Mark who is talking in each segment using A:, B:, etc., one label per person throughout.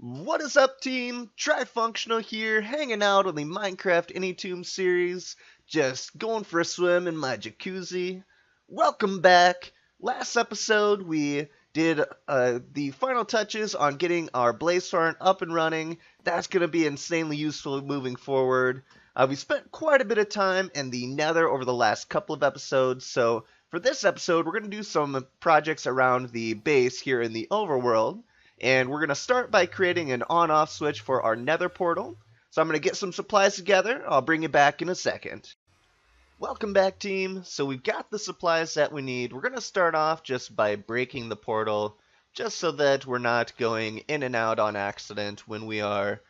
A: What is up, team? Trifunctional here, hanging out on the Minecraft Initium series, just going for a swim in my jacuzzi. Welcome back. Last episode, we did the final touches on getting our blaze farm up and running. That's going to be insanely useful moving forward. We spent quite a bit of time in the nether over the last couple of episodes, so for this episode, we're going to do some projects around the base here in the overworld. And we're going to start by creating an on-off switch for our nether portal. So I'm going to get some supplies together. I'll bring you back in a second. Welcome back, team. So we've got the supplies that we need. We're going to start off just by breaking the portal, just so that we're not going in and out on accident when we are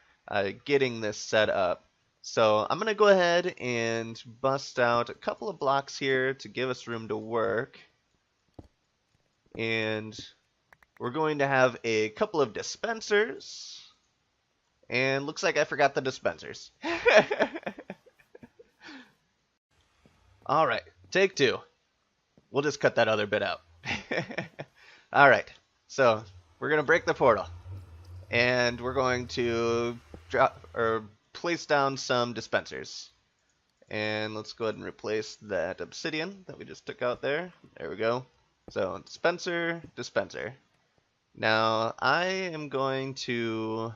A: getting this set up. So I'm going to go ahead and bust out a couple of blocks here to give us room to work. And we're going to have a couple of dispensers. And looks like I forgot the dispensers. Alright, take two. We'll just cut that other bit out. Alright, so we're going to break the portal. And we're going to place down some dispensers. And let's go ahead and replace that obsidian that we just took out there. There we go. So, dispenser, dispenser. Now, I am going to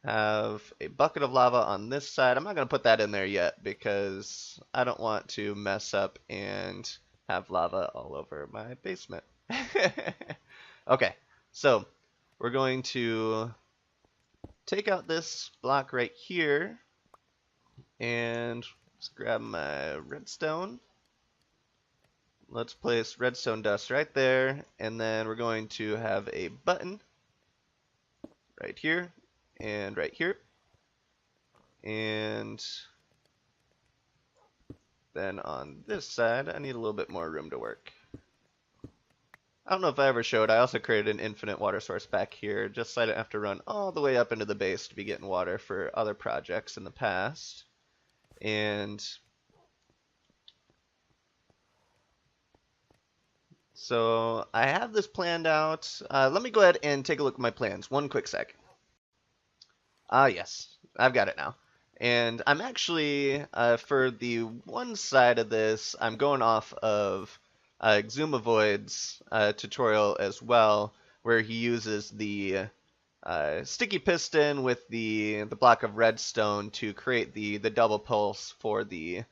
A: have a bucket of lava on this side. I'm not going to put that in there yet because I don't want to mess up and have lava all over my basement. Okay, so we're going to take out this block right here and let's grab my redstone. Let's place redstone dust right there, and then we're going to have a button right here and right here. And then on this side, I need a little bit more room to work. I don't know if I ever showed, I also created an infinite water source back here, just so I didn't have to run all the way up into the base to be getting water for other projects in the past. And so I have this planned out. Let me go ahead and take a look at my plans. One quick sec. Yes, I've got it now. And I'm actually, for the one side of this, I'm going off of Exumavoid's tutorial as well, where he uses the sticky piston with the block of redstone to create the double pulse for the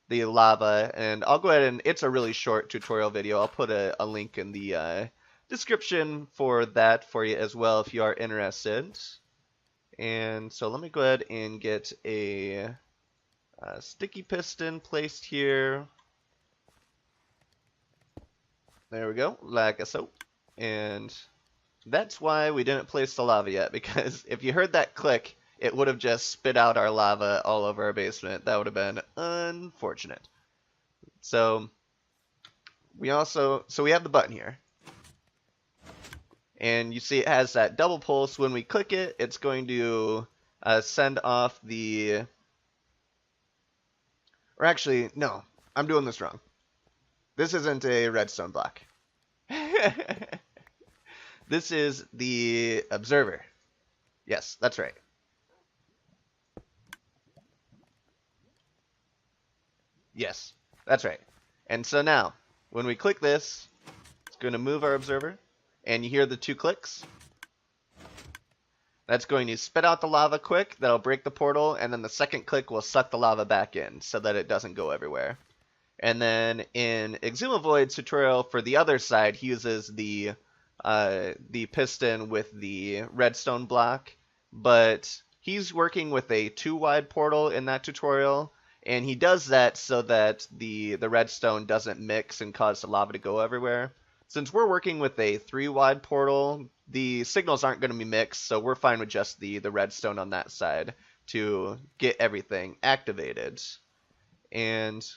A: lava. And I'll go ahead and it's a really short tutorial video. I'll put a link in the description for that for you as well if you are interested. And so let me go ahead and get a sticky piston placed here. There we go, like so. And that's why we didn't place the lava yet, because if you heard that click, it would have just spit out our lava all over our basement. That would have been unfortunate. So we have the button here. And you see it has that double pulse. When we click it, it's going to send off the... Or actually, no, I'm doing this wrong. This isn't a redstone block. This is the observer. Yes, that's right. Yes, that's right. And so now, when we click this, it's going to move our observer, and you hear the two clicks. That's going to spit out the lava quick, that'll break the portal, and then the second click will suck the lava back in so that it doesn't go everywhere. And then in Exumavoid's tutorial for the other side, he uses the piston with the redstone block, but he's working with a 2-wide portal in that tutorial. And he does that so that the redstone doesn't mix and cause the lava to go everywhere. Since we're working with a 3-wide portal, the signals aren't going to be mixed, so we're fine with just the redstone on that side to get everything activated. And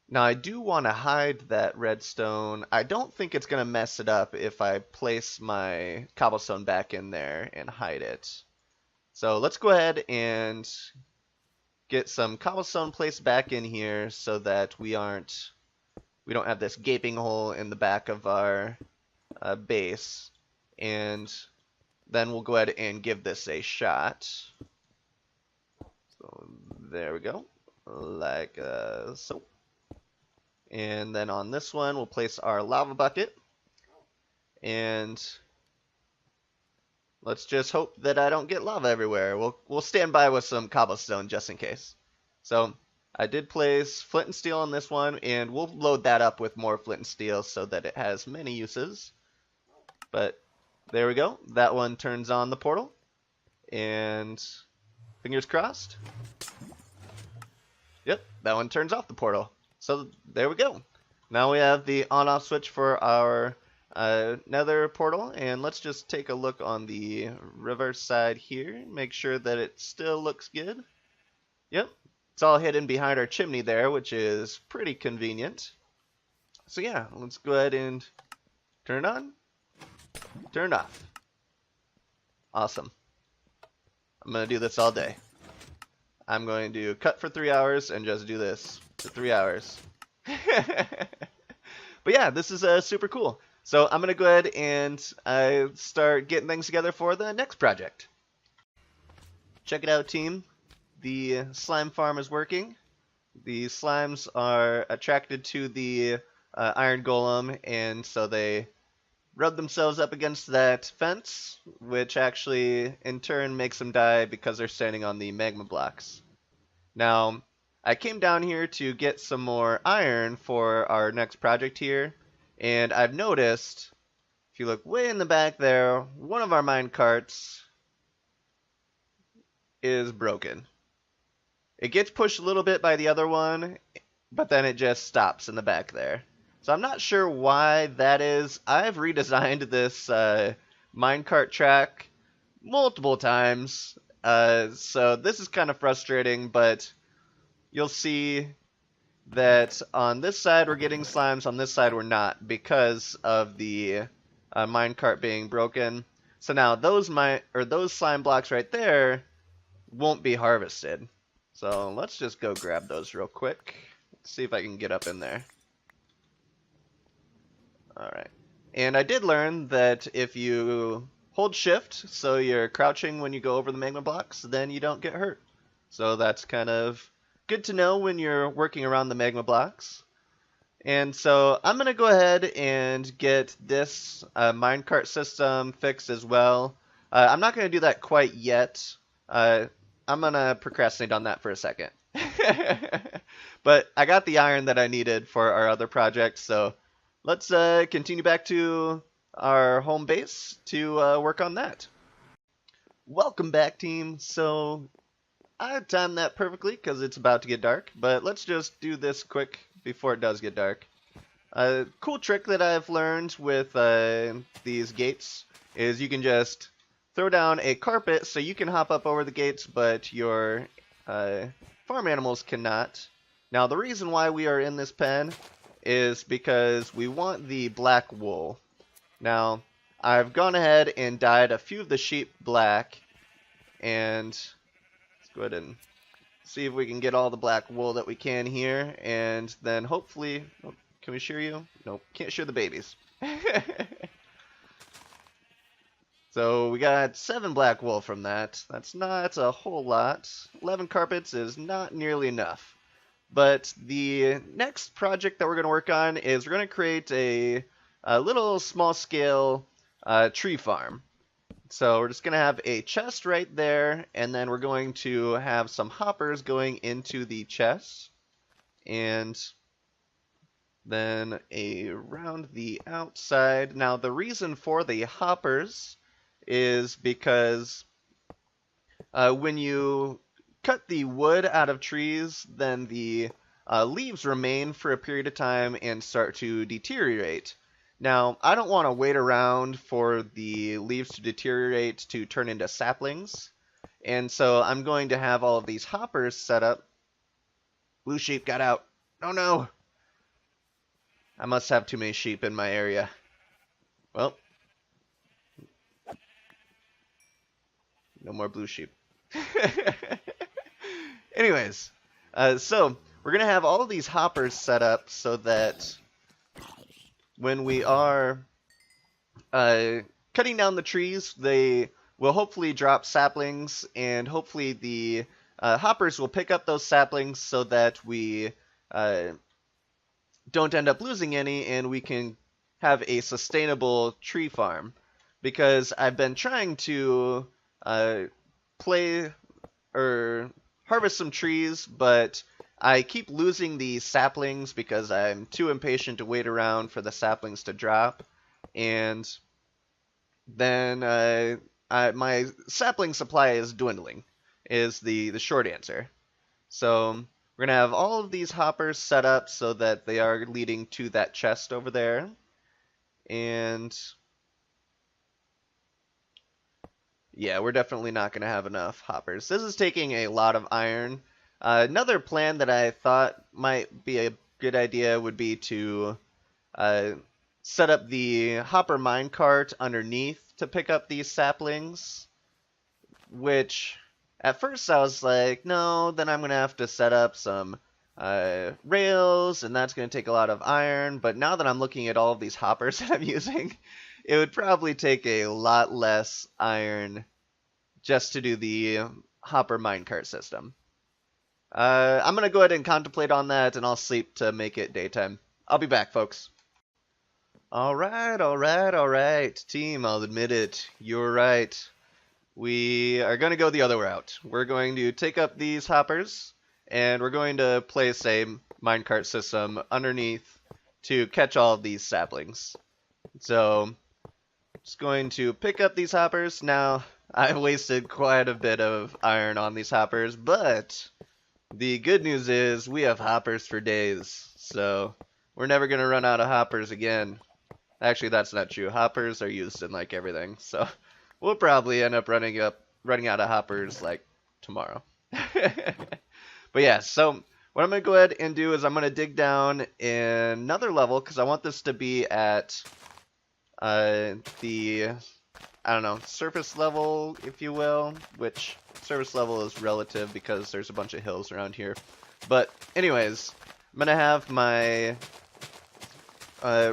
A: now I do want to hide that redstone. I don't think it's going to mess it up if I place my cobblestone back in there and hide it. So let's go ahead and get some cobblestone placed back in here so that we don't have this gaping hole in the back of our base. and then we'll go ahead and give this a shot. So there we go, like so. And then on this one, we'll place our lava bucket. And let's just hope that I don't get lava everywhere. We'll stand by with some cobblestone just in case. So I did place flint and steel on this one, and we'll load that up with more flint and steel so that it has many uses. But there we go. That one turns on the portal. And fingers crossed. Yep, that one turns off the portal. So there we go. Now we have the on-off switch for our nether portal, and let's just take a look on the reverse side here. Make sure that it still looks good. Yep, it's all hidden behind our chimney there, which is pretty convenient. So yeah, let's go ahead and turn it on, turn it off. Awesome. I'm going to do this all day. I'm going to cut for 3 hours and just do this for 3 hours. But yeah, this is super cool. So I'm going to go ahead and start getting things together for the next project. Check it out, team. The slime farm is working. The slimes are attracted to the iron golem, and so they rub themselves up against that fence, which actually in turn makes them die because they're standing on the magma blocks. Now, I came down here to get some more iron for our next project here, and I've noticed, if you look way in the back there, one of our mine carts is broken. It gets pushed a little bit by the other one, but then it just stops in the back there. So I'm not sure why that is. I've redesigned this minecart track multiple times, so this is kind of frustrating, but you'll see that on this side we're getting slimes, on this side we're not, because of the minecart being broken. So now those slime blocks right there won't be harvested. So let's just go grab those real quick. Let's see if I can get up in there. Alright. And I did learn that if you hold shift, so you're crouching when you go over the magma blocks, then you don't get hurt. So that's kind of good to know when you're working around the magma blocks. And so I'm going to go ahead and get this minecart system fixed as well. I'm not going to do that quite yet. I'm going to procrastinate on that for a second. But I got the iron that I needed for our other project, so let's continue back to our home base to work on that. Welcome back, team. So I timed that perfectly because it's about to get dark, but let's just do this quick before it does get dark. A cool trick that I've learned with these gates is you can just throw down a carpet so you can hop up over the gates, but your farm animals cannot. Now, the reason why we are in this pen is because we want the black wool. Now, I've gone ahead and dyed a few of the sheep black, and let's go ahead and see if we can get all the black wool that we can here, and then hopefully, oh, can we shear you? Nope, can't shear the babies. So we got 7 black wool from that. That's a whole lot. 11 carpets is not nearly enough. But the next project that we're going to work on is we're going to create a little small-scale tree farm. So we're just going to have a chest right there, and then we're going to have some hoppers going into the chest. And then around the outside. Now, the reason for the hoppers is because when you cut the wood out of trees, then the leaves remain for a period of time and start to deteriorate. Now, I don't want to wait around for the leaves to deteriorate to turn into saplings, and so I'm going to have all of these hoppers set up. Blue sheep got out. Oh no! I must have too many sheep in my area. Well, no more blue sheep. Anyways, so we're going to have all of these hoppers set up so that when we are cutting down the trees, they will hopefully drop saplings, and hopefully the hoppers will pick up those saplings so that we don't end up losing any, and we can have a sustainable tree farm. Because I've been trying to play or harvest some trees, but I keep losing the saplings because I'm too impatient to wait around for the saplings to drop, and then my sapling supply is dwindling, is the short answer. So we're gonna have all of these hoppers set up so that they are leading to that chest over there, and yeah, we're definitely not going to have enough hoppers. This is taking a lot of iron. Another plan that I thought might be a good idea would be to set up the hopper minecart underneath to pick up these saplings, which at first I was like, no, then I'm going to have to set up some rails, and that's going to take a lot of iron. But now that I'm looking at all of these hoppers that I'm using, it would probably take a lot less iron just to do the hopper minecart system. I'm going to go ahead and contemplate on that, and I'll sleep to make it daytime. I'll be back, folks. Alright, team, I'll admit it. You're right. We are going to go the other route. We're going to take up these hoppers, and we're going to place a minecart system underneath to catch all of these saplings. So, just going to pick up these hoppers. Now, I've wasted quite a bit of iron on these hoppers, but the good news is we have hoppers for days, so we're never going to run out of hoppers again. Actually, that's not true. Hoppers are used in like everything, so we'll probably end up running out of hoppers like tomorrow. But yeah, so what I'm going to go ahead and do is I'm going to dig down another level because I want this to be at the, I don't know, surface level, if you will, which surface level is relative because there's a bunch of hills around here. But anyways, I'm going to have my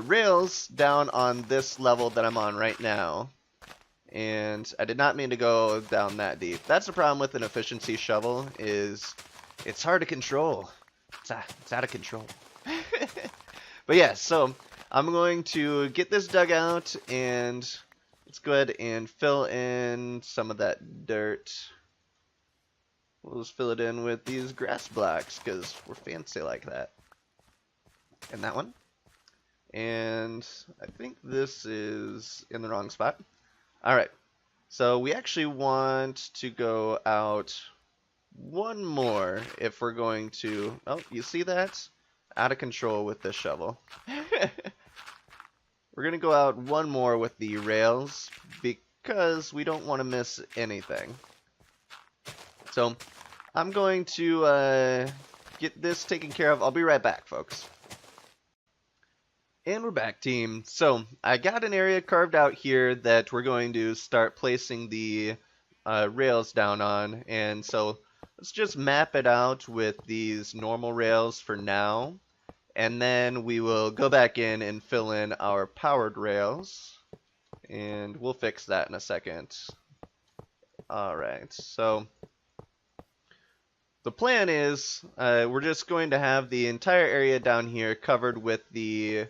A: rails down on this level that I'm on right now. And I did not mean to go down that deep. That's the problem with an efficiency shovel, is it's hard to control. It's out of control. But yeah, so I'm going to get this dug out, and let's go ahead and fill in some of that dirt. We'll just fill it in with these grass blocks, because we're fancy like that. And that one. And I think this is in the wrong spot. Alright, so we actually want to go out one more if we're going to... Oh, you see that? Out of control with this shovel. We're going to go out one more with the rails because we don't want to miss anything. So I'm going to get this taken care of. I'll be right back, folks. And we're back, team. So I got an area carved out here that we're going to start placing the rails down on. And so let's just map it out with these normal rails for now. And then we will go back in and fill in our powered rails. And we'll fix that in a second. Alright, so the plan is we're just going to have the entire area down here covered with the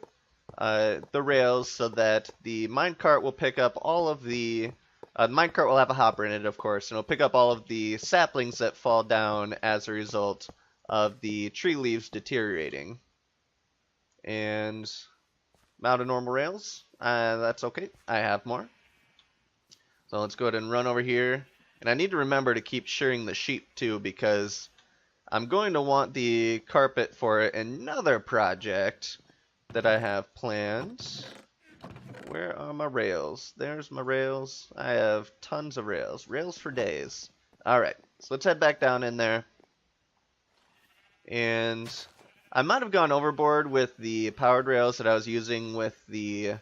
A: rails so that the minecart will pick up all of the minecart will have a hopper in it, of course, and it'll pick up all of the saplings that fall down as a result of the tree leaves deteriorating. And I'm out of normal rails. That's okay. I have more. So let's go ahead and run over here. And I need to remember to keep shearing the sheep too, because I'm going to want the carpet for another project that I have planned. Where are my rails? There's my rails. I have tons of rails. Rails for days. Alright, so let's head back down in there. And I might have gone overboard with the powered rails that I was using with the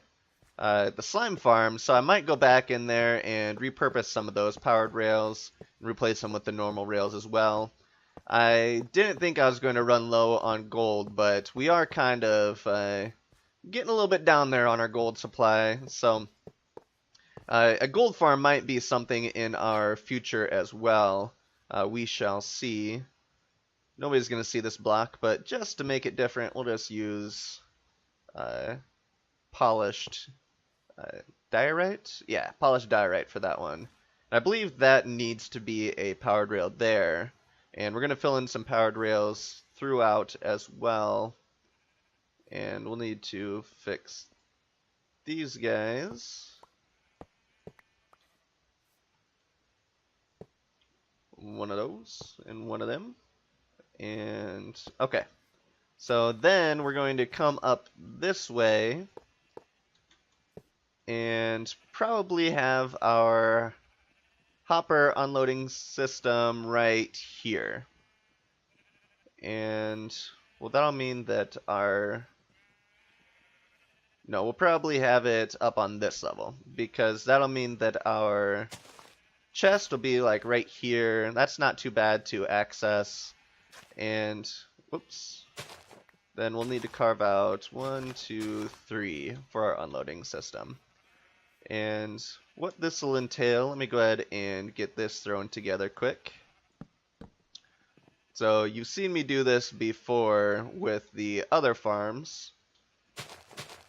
A: slime farm, so I might go back in there and repurpose some of those powered rails and replace them with the normal rails as well. I didn't think I was going to run low on gold, but we are kind of getting a little bit down there on our gold supply, so A gold farm might be something in our future as well. We shall see. Nobody's going to see this block, but just to make it different, we'll just use polished diorite? Yeah, polished diorite for that one. And I believe that needs to be a powered rail there. And we're going to fill in some powered rails throughout as well. And we'll need to fix these guys. One of those and one of them. And okay. So then we're going to come up this way and probably have our hopper unloading system right here. And well, that'll mean that we'll probably have it up on this level, because that'll mean that our chest will be like right here. That's not too bad to access. And whoops. Then we'll need to carve out 1, 2, 3 for our unloading system. And what this will entail, let me go ahead and get this thrown together quick. So you've seen me do this before with the other farms.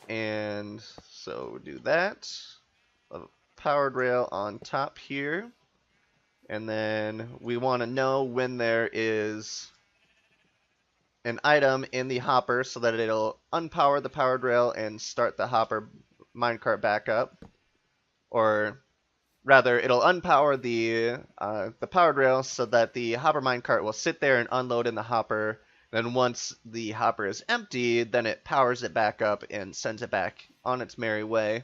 A: And so we'll do that. A powered rail on top here. And then we want to know when there is an item in the hopper so that it'll unpower the powered rail and start the hopper minecart back up. Or rather, it'll unpower the powered rail so that the hopper minecart will sit there and unload in the hopper. Then once the hopper is empty, then it powers it back up and sends it back on its merry way.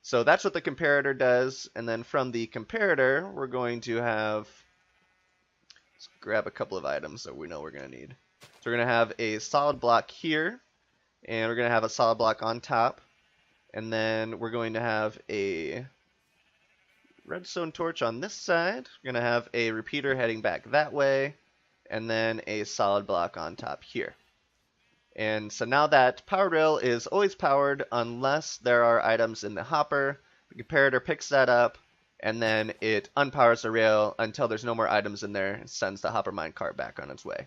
A: So that's what the comparator does. And then from the comparator, we're going to have, let's grab a couple of items that we know we're going to need. So we're going to have a solid block here, and we're going to have a solid block on top. And then we're going to have a redstone torch on this side. We're going to have a repeater heading back that way, and then a solid block on top here. And so now that power rail is always powered unless there are items in the hopper. The comparator picks that up, and then it unpowers the rail until there's no more items in there and sends the hopper minecart back on its way.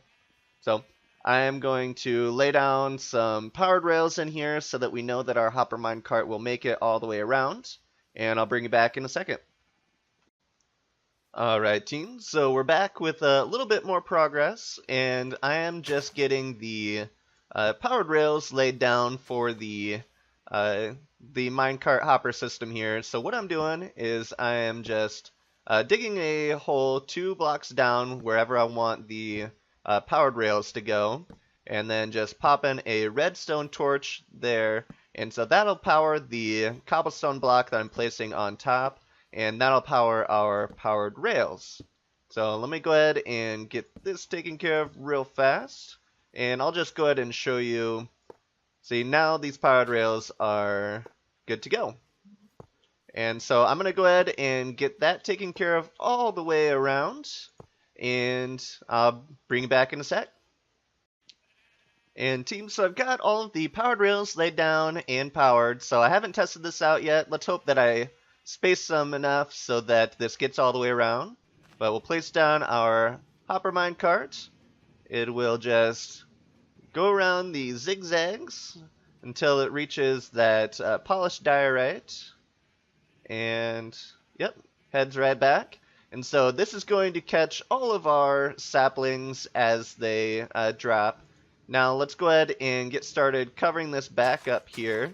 A: So I am going to lay down some powered rails in here so that we know that our hopper minecart will make it all the way around, and I'll bring you back in a second. Alright team, so we're back with a little bit more progress, and I am just getting the powered rails laid down for the minecart hopper system here. So what I'm doing is I am just digging a hole 2 blocks down wherever I want the powered rails to go, and then just popping a redstone torch there, and so that'll power the cobblestone block that I'm placing on top, and that'll power our powered rails. So let me go ahead and get this taken care of real fast, and I'll just go ahead and show you. See, now these powered rails are good to go. And so I'm going to go ahead and get that taken care of all the way around, and I'll bring it back in a sec. And team, so I've got all of the powered rails laid down and powered, so I haven't tested this out yet. Let's hope that I space them enough so that this gets all the way around. But we'll place down our hopper minecart. It will just go around the zigzags until it reaches that polished diorite. And yep, heads right back. And so this is going to catch all of our saplings as they drop. Now let's go ahead and get started covering this back up here.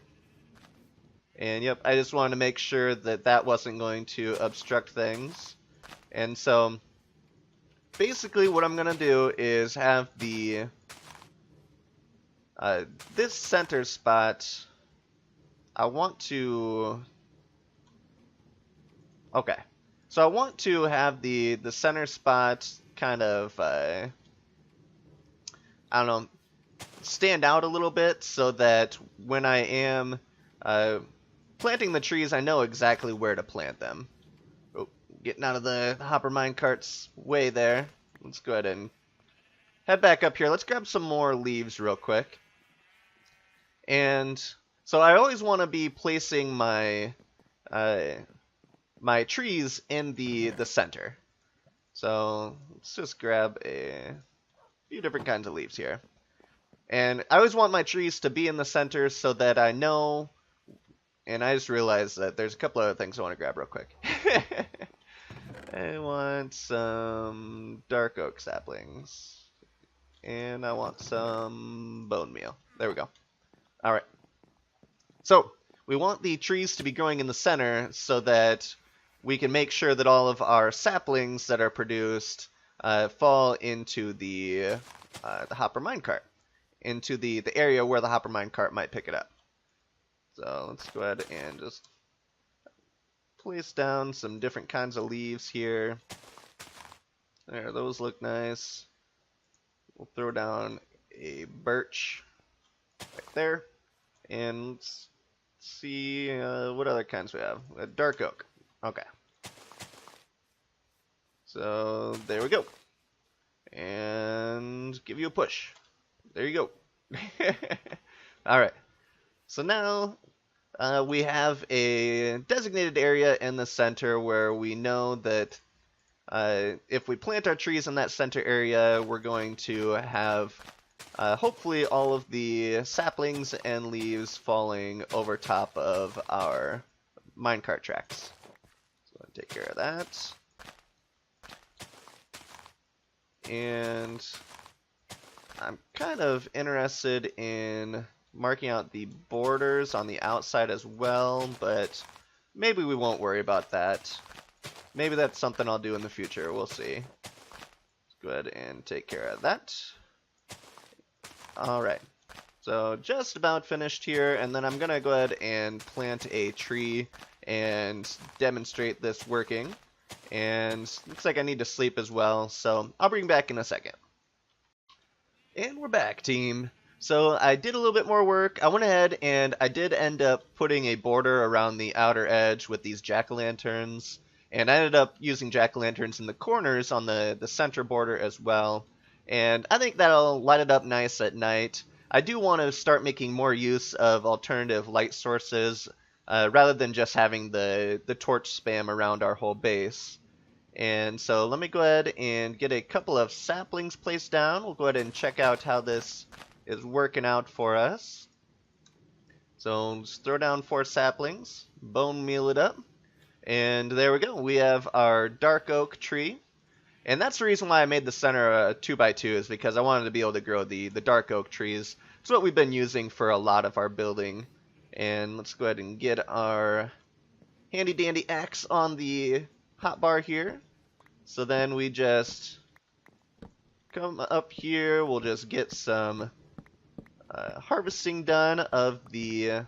A: And yep, I just wanted to make sure that that wasn't going to obstruct things. And so basically what I'm going to do is have the this center spot, I want to, okay, so I want to have the center spot kind of, I don't know, stand out a little bit so that when I am planting the trees, I know exactly where to plant them. Oh, getting out of the hopper minecart's way there. Let's go ahead and head back up here. Let's grab some more leaves real quick. And so I always want to be placing my my trees in the center. So let's just grab a few different kinds of leaves here. And I always want my trees to be in the center so that I know, and I just realized that there's a couple other things I want to grab real quick. I want some dark oak saplings. And I want some bone meal. There we go. Alright. So, we want the trees to be growing in the center so that we can make sure that all of our saplings that are produced fall into the hopper minecart. Into the area where the hopper minecart might pick it up. So, let's go ahead and just place down some different kinds of leaves here. There, those look nice. We'll throw down a birch right there. And let's see what other kinds we have. A dark oak. Okay. So there we go. And give you a push. There you go. Alright. So now we have a designated area in the center where we know that if we plant our trees in that center area, we're going to have hopefully all of the saplings and leaves falling over top of our minecart tracks. So I'll take care of that. And I'm kind of interested in marking out the borders on the outside as well, but maybe we won't worry about that. Maybe that's something I'll do in the future. We'll see. Let's go ahead and take care of that. Alright. So just about finished here, and then I'm going to go ahead and plant a tree and demonstrate this working. And looks like I need to sleep as well, so I'll bring you back in a second. And we're back, team. So I did a little bit more work. I went ahead and I did end up putting a border around the outer edge with these jack-o'-lanterns. And I ended up using jack-o'-lanterns in the corners on the center border as well. And I think that'll light it up nice at night. I do want to start making more use of alternative light sources rather than just having the torch spam around our whole base. And so let me go ahead and get a couple of saplings placed down. We'll go ahead and check out how this is working out for us. So just throw down 4 saplings, bone meal it up, and there we go. We have our dark oak tree. And that's the reason why I made the center a 2x2 is because I wanted to be able to grow the dark oak trees. It's what we've been using for a lot of our building. And let's go ahead and get our handy dandy axe on the hotbar here. So then we just come up here, we'll just get some harvesting done of the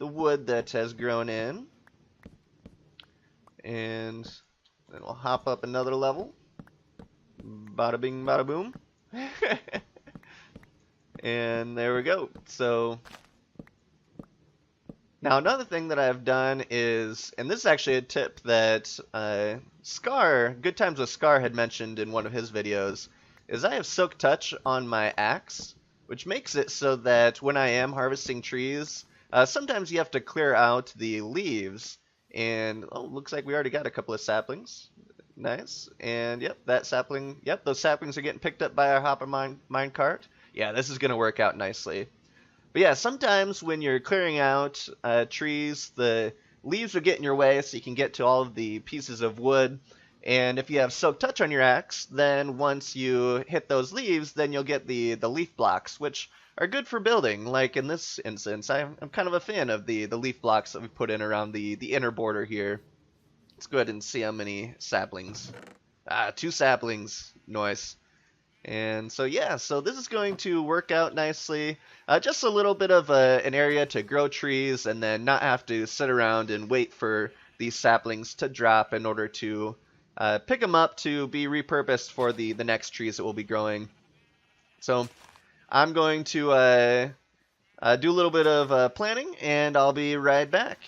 A: wood that has grown in. And then we'll hop up another level. Bada bing, bada boom. And there we go. So now another thing that I've done is, and this is actually a tip that Scar, Good Times with Scar had mentioned in one of his videos, is I have Silk Touch on my axe, which makes it so that when I am harvesting trees, sometimes you have to clear out the leaves. And, oh, looks like we already got a couple of saplings. Nice. And, yep, that sapling, yep, those saplings are getting picked up by our hopper minecart. Yeah, this is going to work out nicely. But yeah, sometimes when you're clearing out trees, the leaves will get in your way so you can get to all of the pieces of wood. And if you have Silk Touch on your axe, then once you hit those leaves, then you'll get the leaf blocks, which are good for building. Like in this instance, I'm kind of a fan of the leaf blocks that we put in around the inner border here. Let's go ahead and see how many saplings. 2 saplings. Nice. And so yeah, so this is going to work out nicely. Just a little bit of an area to grow trees and then not have to sit around and wait for these saplings to drop in order to pick them up to be repurposed for the next trees that we'll be growing. So I'm going to do a little bit of planning, and I'll be right back.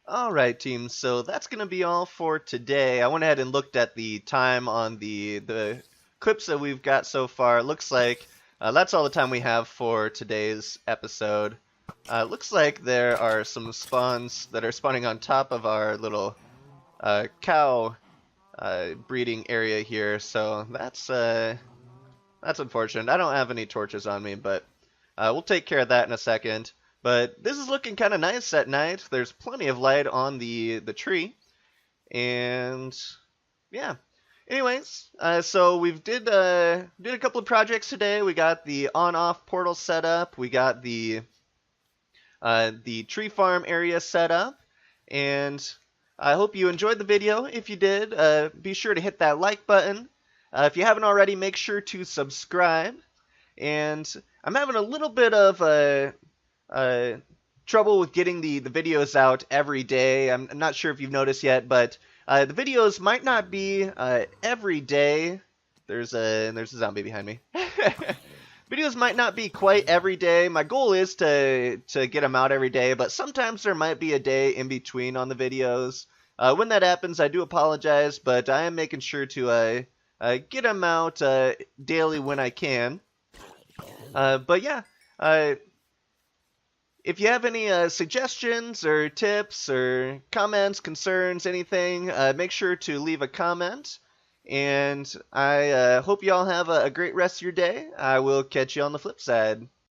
A: Alright, team, so that's going to be all for today. I went ahead and looked at the time on the clips that we've got so far. It looks like that's all the time we have for today's episode. Looks like there are some spawns that are spawning on top of our little cow breeding area here, so that's unfortunate. I don't have any torches on me, but we'll take care of that in a second. But this is looking kind of nice at night. There's plenty of light on the tree, and yeah. Anyways, so we've did a couple of projects today. We got the on-off portal set up. We got the tree farm area set up, and I hope you enjoyed the video. If you did, be sure to hit that like button. If you haven't already, make sure to subscribe. And I'm having a little bit of trouble with getting the videos out every day. I'm not sure if you've noticed yet, but the videos might not be every day. There's a zombie behind me. Videos might not be quite every day. My goal is to get them out every day, but sometimes there might be a day in between on the videos. When that happens, I do apologize, but I am making sure to get them out daily when I can. But yeah, if you have any suggestions or tips or comments, concerns, anything, make sure to leave a comment. And I hope you all have a great rest of your day. I will catch you on the flip side.